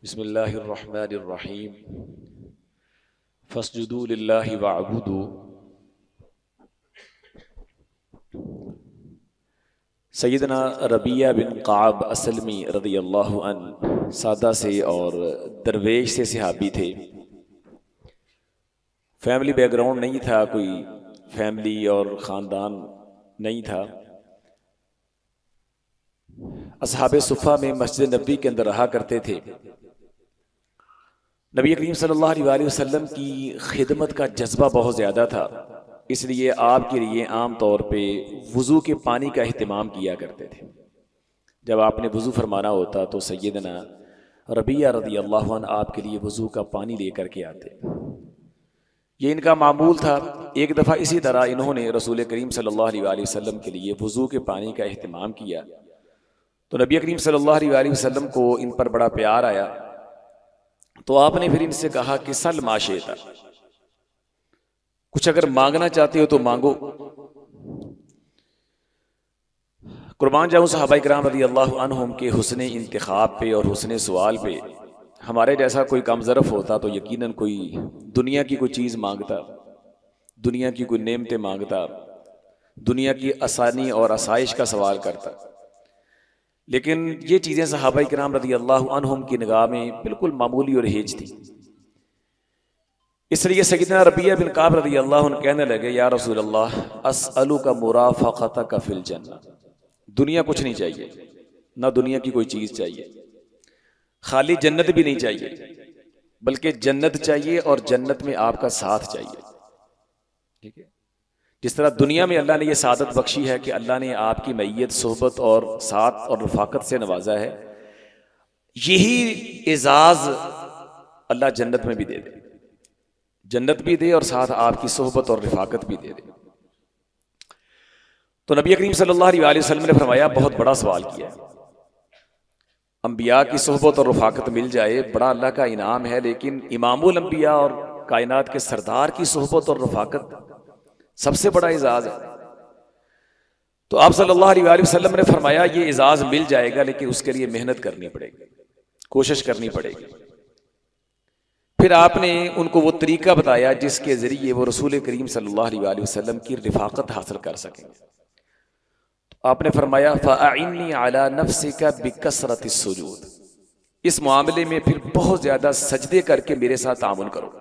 बिस्मिल्लाहिर्रहमानिर्रहीम फस्जुदू लिल्लाहि वअबुदू। सैयदना रबिया बिन काब असलमी रदियल्लाहु अन सादा से और दरवेश से सहाबी थे। फैमिली बैकग्राउंड नहीं था, कोई फैमिली और ख़ानदान नहीं था। असहाबे सुफ़ा में मस्जिद नबी के अंदर रहा करते थे। नबी करीम सल्लल्लाहु अलैहि वसल्लम की खिदमत का जज्बा बहुत ज़्यादा था, इसलिए आपके लिए आम तौर पे वज़ू के पानी का अहतमाम किया करते थे। जब आपने वज़ू फरमाना होता तो सैयदना रबिया रदियल्लाहु अन्हु आपके लिए वज़ू का पानी लेकर के आते। ये इनका मामूल था। एक दफ़ा इसी तरह इन्होंने रसूल करीम सल्लल्लाहु अलैहि वसल्लम के लिए वज़ू के पानी का अहतमाम किया तो नबी करीम सल्लल्लाहु अलैहि वसल्लम को इन पर बड़ा प्यार आया। तो आपने फिर इनसे कहा कि सल माशेता, कुछ अगर मांगना चाहते हो तो मांगो। कुर्बान जाऊं सहाबा किराम रज़ियल्लाहु अन्हुम के हुस्ने इंतखाब पे और हुस्ने सवाल पे। हमारे जैसा कोई कम ज़रफ़ होता तो यकीनन कोई दुनिया की कोई चीज़ मांगता, दुनिया की कोई नेमतें मांगता, दुनिया की आसानी और आसाइश का सवाल करता। लेकिन ये चीज़ें सहाबा किराम रज़ियल्लाहु अन्हुम की निगाह में बिल्कुल मामूली और हेज थी। इसलिए सैयदना रबिया बिन काब रज़ियल्लाहु अन्हु कहने लगे, या रसूल अल्लाह अस्अलुका मुराफ़क़तक फ़िल जन्नह। दुनिया कुछ नहीं चाहिए, ना दुनिया की कोई चीज़ चाहिए, खाली जन्नत भी नहीं चाहिए, बल्कि जन्नत चाहिए और जन्नत में आपका साथ चाहिए। ठीक है, जिस तरह दुनिया में अल्लाह ने यह सादत बख्शी है कि अल्लाह ने आपकी मैयत, सोहबत और साथ और रफ़ाकत से नवाजा है, यही एजाज़ अल्लाह जन्नत में भी दे दे, जन्नत भी दे और साथ आपकी सोहबत और रफ़ाकत भी दे दे। तो नबी करीम सल्लल्लाहु अलैहि वसल्लम ने फरमाया, बहुत बड़ा सवाल किया। अंबिया की सोहबत और रफ़ाकत मिल जाए बड़ा अल्लाह का इनाम है, लेकिन इमामुल अंबिया और कायनात के सरदार की सोहबत और रफ़ाकत सबसे बड़ा एजाज़ है। तो आप सल्लल्लाहु अलैहि वसल्लम ने फरमाया, ये एजाज़ मिल जाएगा, लेकिन उसके लिए मेहनत करनी पड़ेगी, कोशिश करनी पड़ेगी। फिर आपने उनको वो तरीका बताया जिसके ज़रिए वो रसूल करीम सल्लल्लाहु अलैहि वसल्लम की रिफ़ाकत हासिल कर सकेंगे। तो आपने फरमाया, फ़अइन्नी अला नफ्सिका बिकसरतिस सुजूद। इस मामले में फिर बहुत ज़्यादा सजदे करके मेरे साथ तामुन करो।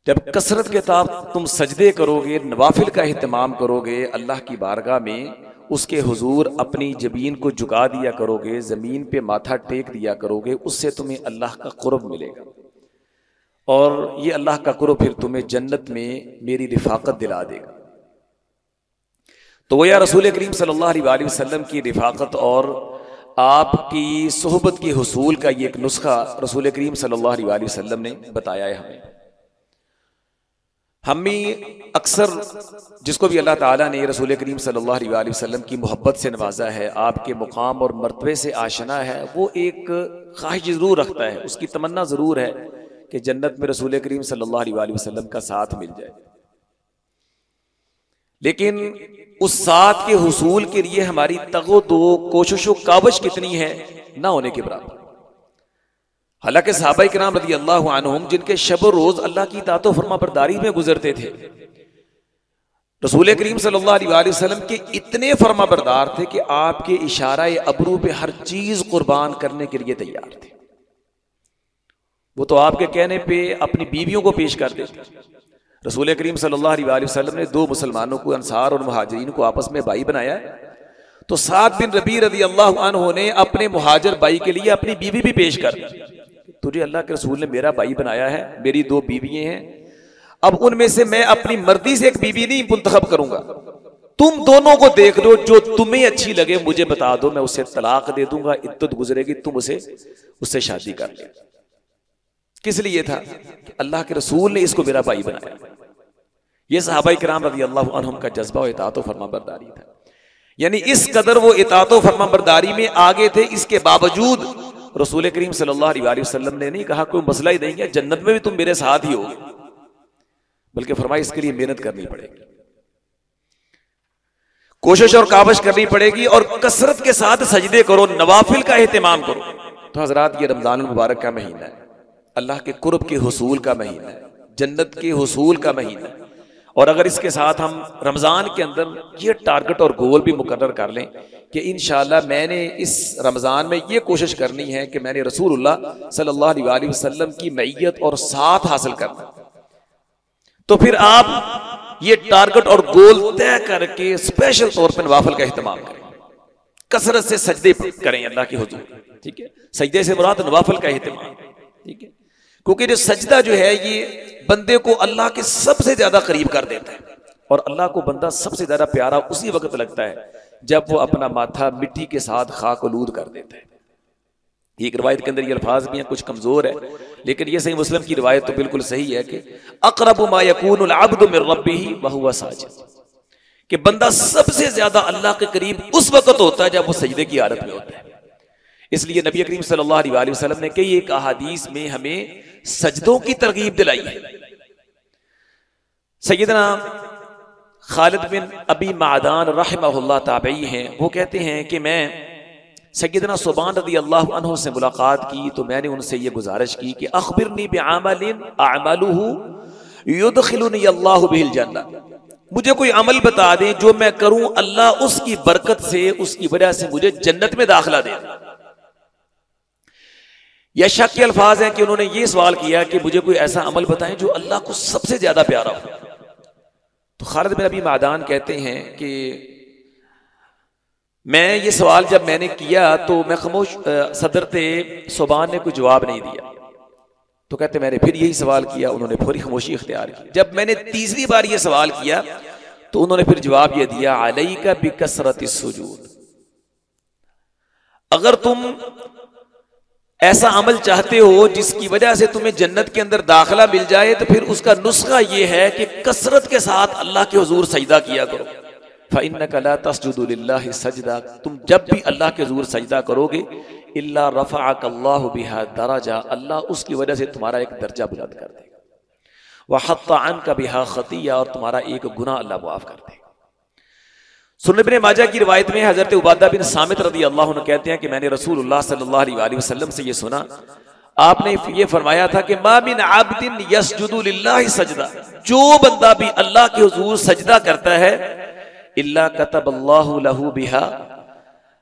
जब कसरत के साथ तुम सजदे करोगे, नवाफिल का एहतमाम करोगे, अल्लाह की बारगाह में उसके हुजूर अपनी जबीन को झुका दिया करोगे, ज़मीन पे माथा टेक दिया करोगे, उससे तुम्हें अल्लाह का कुर्ब मिलेगा। और ये अल्लाह का कुर्ब फिर तुम्हें जन्नत में मेरी रिफ़ाकत दिला देगा। तो वो या रसूल करीम सल्लल्लाहु अलैहि वसल्लम की रिफ़ाकत और आपकी सोहबत के हुसूल का ये एक नुस्खा रसूल करीम सल्लल्लाहु अलैहि वसल्लम ने बताया है हमें। हम भी अक्सर जिसको भी अल्लाह ताला ने रसूल करीम सल्लल्लाहु अलैहि वसल्लम की मोहब्बत से नवाजा है, आपके मुकाम और मर्तबे से आशना है, वो एक ख्वाहिश ज़रूर रखता है, उसकी तमन्ना ज़रूर है कि जन्नत में रसूल करीम सल्लल्लाहु अलैहि वसल्लम का साथ मिल जाए। लेकिन उस साथ के हुसूल के लिए हमारी तगो दो कोशिशों कावश कितनी है, ना होने के बराबर। हालांकि सहाबा किराम रज़ियल्लाहु अन्हुम जिनके शब रोज अल्लाह की इताअत फरमा बरदारी में गुजरते थे, रसूल करीम सल्लल्लाहु अलैहि वसल्लम के इतने फरमा बरदार थे कि आपके इशारा अबरू पे हर चीज कुर्बान करने के लिए तैयार थे। वो तो आपके कहने पे अपनी बीवियों को पेश कर देते। रसूल करीम सल्लल्लाहु अलैहि वसल्लम ने दो मुसलमानों को, अंसार और मुहाजिरीन को आपस में भाई बनाया, तो साद बिन रबी रज़ियल्लाहु अन्हु ने अपने मुहाजिर भाई के लिए अपनी बीवी भी पेश कर दी। तुझे अल्लाह के रसूल ने मेरा भाई बनाया है, मेरी दो बीवियां हैं, अब उनमें से मैं अपनी मर्जी से एक बीवी नहीं मुंतखब करूंगा, तुम दोनों को देख लो, जो तुम्हें अच्छी लगे मुझे बता दो, मैं उसे तलाक दे दूंगा, इद्दत गुजरेगी, तुम उससे शादी कर ले। किस लिए था? कि अल्लाह के रसूल ने इसको मेरा भाई बनाया। यह सहाबा किराम रज़ियल्लाहु अन्हुम का जज्बा और इताअत फरमा बरदारी था। यानी इस कदर वो इताअत फरमा बरदारी में आगे थे। इसके बावजूद रसूल करीम सल्लल्लाहु अलैहि वसल्लम ने नहीं कहा कोई मसला ही नहीं है, जन्नत में भी तुम मेरे साथ ही हो, बल्कि फरमाया इसके लिए मेहनत करनी पड़ेगी, कोशिश और कावश करनी पड़ेगी, और कसरत के साथ सजदे करो, नवाफिल का एहतमाम करो। तो हजरात ये रमज़ान मुबारक का महीना है, अल्लाह के कुर्ब के हुसूल का महीना है, जन्नत के हुसूल का महीना है। और अगर इसके साथ हम रमज़ान के अंदर ये टारगेट और गोल भी मुकर्रर कर लें कि इंशाअल्लाह मैंने इस रमज़ान में ये कोशिश करनी है कि मैंने रसूलुल्लाह सल्लल्लाहु अलैहि वसल्लम की मैयत और साथ हासिल करना, तो फिर आप ये टारगेट और गोल तय करके स्पेशल तौर पर नवाफिल का अहतमाम करें, कसरत से सजदे करें अल्लाह के हुजूर, ठीक है। सजदे से मुराद नवाफिल का अहतमाम, ठीक है, क्योंकि जो सजदा जो है ये बंदे को अल्लाह के सबसे ज्यादा करीब कर देता है, और अल्लाह को बंदा सबसे ज्यादा प्यारा उसी वक्त लगता है जब वो अपना माथा मिट्टी के साथ खाकलूद कर देता है। एक रिवायत के अंदर ये अल्फाज भी हैं, कुछ कमजोर है, लेकिन ये सही मुस्लिम की रिवायत तो बिल्कुल सही है कि अक़रबु मा यकूनुल अब्दु मिन रब्बिही व हुवा साजिद, कि बंदा सबसे ज्यादा अल्लाह के करीब उस वक्त होता है जब वो सजदे की हालत में होता है। इसलिए नबी करीम सल्लल्लाहु अलैहि वसल्लम ने कई एक अहादीस में हमें सजदों की तरगीब दिलाई है। सैयदना खालिद बिन अबी मादान रहमहुल्लाह ताबई हैं, वो कहते हैं कि मैं सैयदना सुबान रज़ी अल्लाहु अन्हु से मुलाकात की तो मैंने उनसे ये गुजारिश की कि अखबिरनी बिअमलिन अअमलुहु युदखिलुनी अल्लाहु बिहिल जन्नह, मुझे कोई अमल बता दें जो मैं करूं अल्लाह उसकी बरकत से, उसकी वजह से मुझे जन्नत में दाखिला दे। यह शक के अल्फाज हैं कि उन्होंने ये सवाल किया कि मुझे कोई ऐसा अमल बताएं जो अल्लाह को सबसे ज्यादा प्यारा हो। तो खालिद बिन अबी मादान कहते हैं कि मैं ये सवाल जब मैंने किया तो मैं खामोश, सदर थे सुबान ने कोई जवाब नहीं दिया। तो कहते मैंने फिर यही सवाल किया, उन्होंने पूरी खामोशी इख्तियार की। जब मैंने तीसरी बार ये सवाल किया तो उन्होंने फिर जवाब ये दिया, अलैका बिकसरतिस सुजूद, अगर तुम ऐसा अमल चाहते हो जिसकी वजह से तुम्हें जन्नत के अंदर दाखिला मिल जाए तो फिर उसका नुस्खा यह है कि कसरत के साथ अल्लाह के हुजूर सजदा किया करो। फ़इन्नका ला तस्जुदु लिल्लाहि सजदा, तुम जब भी अल्लाह के हुजूर सजदा करोगे इल्ला रफ़अकल्लाहु बिहा दरजा, अल्लाह उसकी वजह से तुम्हारा एक दर्जा बुलंद कर देगा, व हत्ता अन्का बिहा खतिया, और तुम्हारा एक गुनाह अल्लाह माफ कर देगा। सुनन इब्न माजा की रिवायत में हजरत उबादा बिन सामित रज़ी अल्लाह अन्हु कहते हैं कि मैंने रसूलुल्लाह सल्लल्लाहु अलैहि वसल्लम से ये सुना, आपने ये फरमाया था कि मा मिन अब्दिन यस्जुदु लिल्लाहि सजदा, जो बंदा भी अल्लाह के हुजूर सजदा करता है इल्ला कतबल्लाहु लहू बिहा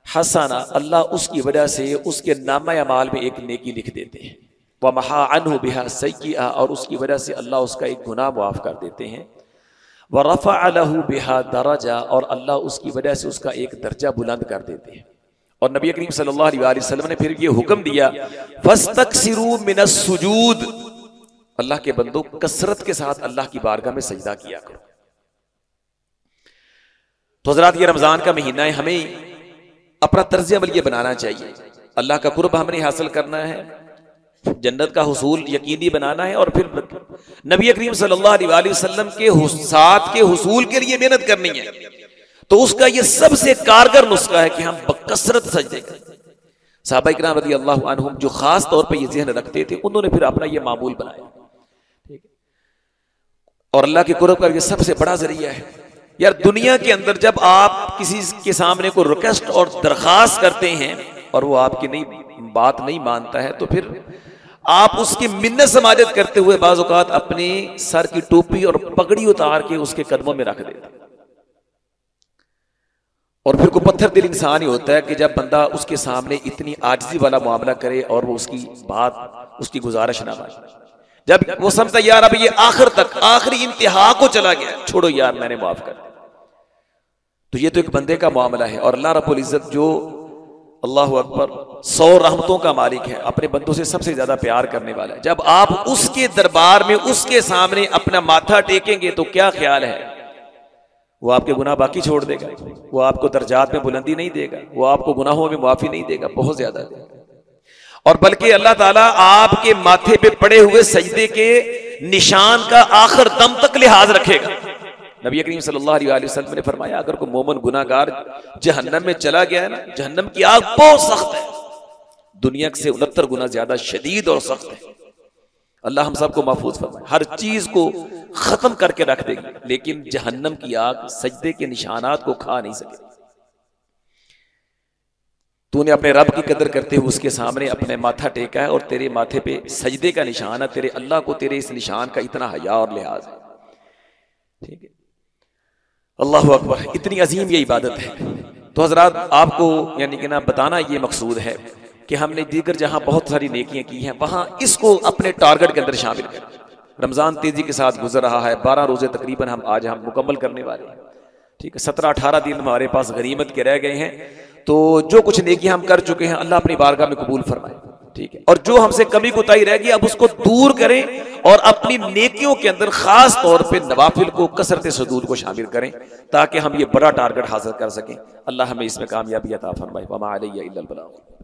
हसना, अल्लाह उसकी वजह से उसके नामा अमाल में एक नेकी लिख देते हैं, व महा अन्हु बिहा सय्यिआ, और उसकी वजह से अल्लाह उसका एक गुनाह माफ कर देते हैं, व रफ़अ लहू बिहा दरजा, और अल्लाह उसकी वजह से उसका एक दर्जा बुलंद कर देते हैं। और नबी करीम सल्लल्लाहु अलैहि वसल्लम ने फिर ये हुक्म दिया, फस्तक्सिरू मिनस सुजूद, अल्लाह के बंदो कसरत के साथ अल्लाह की बारगाह में सजदा किया करो। तो हज़रात ये रमजान का महीना है, हमें अपना तर्ज अमल ये बनाना चाहिए, अल्लाह का कुर्ब हमने हासिल करना है, जन्नत का हुसूल यकीनी बनाना है, और फिर नबी करीम सल्लल्लाहु अलैहि वसल्लम के साथ के हुसूल के लिए मेहनत करनी है। तो उसका ये सबसे कारगर नुस्खा है कि हम बकसरत सजदे करें। सहाबा इकराम रज़ी अल्लाहु अन्हुम जो खास तौर पे ये ज़हन रखते थे, उन्होंने फिर अपना ये मामूल बनाया, ठीक है। और अल्लाह के कुर्ब का ये सबसे बड़ा जरिया है। यार दुनिया के अंदर जब आप किसी के सामने को रिक्वेस्ट और दरखास्त करते हैं और वो आपकी बात नहीं मानता है, तो फिर आप उसकी मिन्नत समाजत करते हुए बाज़ औक़ात अपने सर की टोपी और पगड़ी उतार के उसके कदमों में रख देते। और फिर को पत्थर दिल इंसान ही होता है कि जब बंदा उसके सामने इतनी आजिज़ी वाला मामला करे और वो उसकी बात, उसकी गुजारिश ना माने, जब वो समझता यार अब ये आखिर तक आखिरी इंतहा को चला गया, छोड़ो यार मैंने माफ कर दिया, तो ये तो एक बंदे का मामला है। और अल्लाह रब्बुल इज्जत जो अल्लाह अकबर 100 रहमतों का मालिक है, अपने बंदों से सबसे ज्यादा प्यार करने वाला है, जब आप उसके दरबार में उसके सामने अपना माथा टेकेंगे तो क्या ख्याल है, वो आपके गुनाह बाकी छोड़ देगा, वो आपको दर्जात में बुलंदी नहीं देगा, वो आपको गुनाहों में माफी नहीं देगा, बहुत ज्यादा देगा। और बल्कि अल्लाह ताला आपके माथे पे पड़े हुए सजदे के निशान का आखिर दम तक लिहाज रखेगा। नबी करीम सल्लल्लाहु अलैहि वसल्लम ने फरमाया, अगर कोई मोमिन गुनाहगार जहन्नम में चला गया है ना, जहन्नम की आग बहुत सख्त है, दुनिया से 69 गुना ज्यादा शदीद और सख्त है। अल्लाह हम सबको महफूज फरमाए, हर चीज को खत्म करके रख देगी, लेकिन जहन्नम की आग सजदे के निशानात को खा नहीं सकेगी। तूने अपने रब की कदर करते हुए उसके सामने अपने माथा टेका है और तेरे माथे पे सजदे का निशान है, तेरे अल्लाह को तेरे इस निशान का इतना हया और लिहाज है। ठीक है, अल्लाह अकबर, इतनी अजीम ये इबादत है। तो हजरात आपको यानी कि ना बताना ये मकसूद है कि हमने दीगर जहां बहुत सारी नेकियां की हैं वहां इसको अपने टारगेट के अंदर शामिल करें। रमजान तेजी के साथ गुजर रहा है, 12 रोजे तकरीबन आज हम मुकम्मल करने वाले हैं। ठीक है, 17-18 दिन हमारे पास गनीमत के रह गए हैं। तो जो कुछ नेकी हम कर चुके हैं अल्लाह अपनी बारगाह में कबूल फरमाए। ठीक है, और जो हमसे कमी कोताही रह गई अब उसको दूर करें और अपनी नेकियों के अंदर खास तौर पे नवाफिल को, कसरत सजूद को शामिल करें ताकि हम ये बड़ा टारगेट हासिल कर सकें। अल्लाह हमें इसमें कामयाबी अता फरमाए। वमा अलैया इल्लल बलाग।